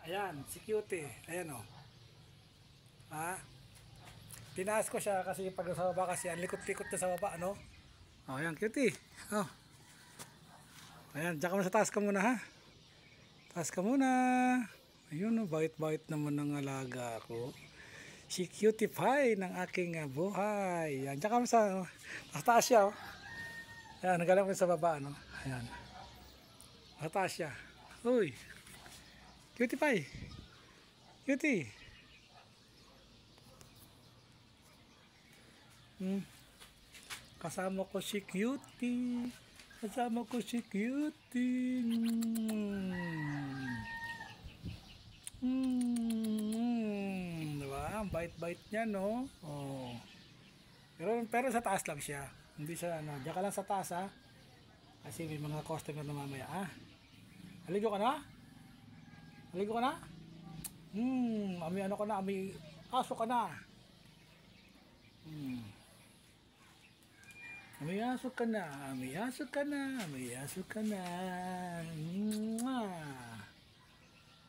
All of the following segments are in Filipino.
Ayan, si Cutie. Ayan o. Ha? Tinaas ko siya kasi pag sa baba kasi ang likot-likot na sa baba, ano? O, ayan, Cutie. O. Ayan, dyan ka muna sa taas ka muna, ha? Taas ka muna. Ayun o, bait-bait naman ng alaga ko. Si Cutie Pie ng aking buhay. Ayan, dyan ka muna sa taas siya, o. Ayan, nagalang ko sa baba, ano? Ayan. Sa taas siya. Uy. Cutie Pie. Cutie. Kasama ko si Cutie. Kasama ko si Cutie. Diba? Ang bait-bait niya, no? Oh. Pero sa taas lang siya. Hindi siya, ano. Diyan ka lang sa taas, ha? Kasi may mga customer na mamaya, ha? Haligo ka na? Haligo ka na? Ami ano ka na? Ami aso ka na? May aso ka na, may aso ka na, may aso ka na.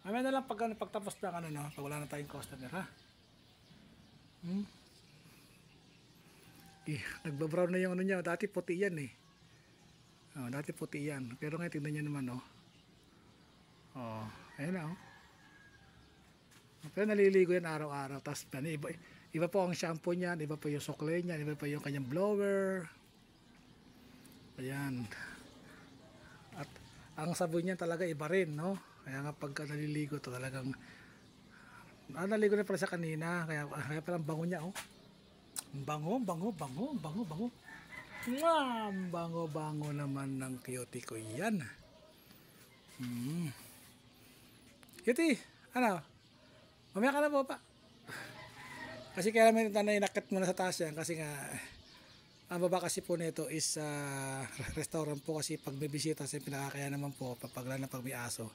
Mamaya na lang pagtapos ng ano, no? Pag wala na tayong customer, ha? Nagbabrown na yung ano niya. Dati puti yan, eh. Oh, dati puti yan. Pero ngayon, tignan niya naman, oh. Oh, ayun na, oh. Pero naliligo yan araw-araw. Tapos, iba po ang shampoo niyan, iba po yung sukle niyan, iba po yung kanyang blower. Ayan. At ang sabon niya talaga iba rin, no? Kaya nga pagka naliligo to talagang naligo na pala sa kanina. Kaya palang bango niya, oh. Bango. Bango naman ng Cutie ko yan. Cutie, ano? Mamaya ka na po pa. Kasi kaya naman inakit muna sa taas yan kasi nga ang baba kasi po nito is restaurant po kasi pag may bisita kasi pinakakaya naman po pag wala na pag may aso.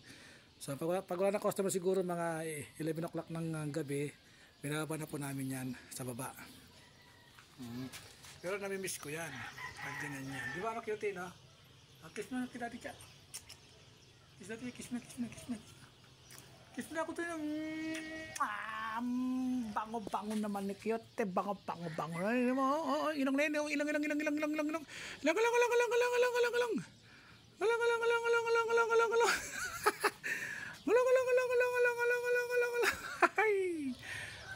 So pag wala na customer siguro mga 11 o'clock ng gabi, binababa na po namin yan sa baba. Pero namimiss ko yan. Pag ganyan yan. Di ba ano Cutie, no? Kiss mo na kita dito. Kiss natin, kiss mo. Kiss mo na ako tayo. Bango-bango naman ni Cutie. Bango-bango. Ilang na yun. Ilang.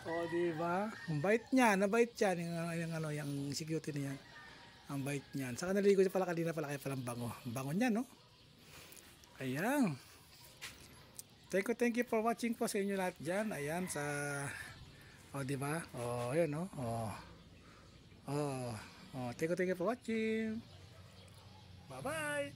O, diba? Ang bait niya, nabait yan. Yung si Cutie na yan. Ang bait niyan. Saka naligo siya pala kanina pala kaya palang bango. Bango niya, no? Ayan. Thank you for watching po sa inyo lahat dyan. Ayan, sa... O, diba? O, ayan, no? Thank you for watching. Bye-bye!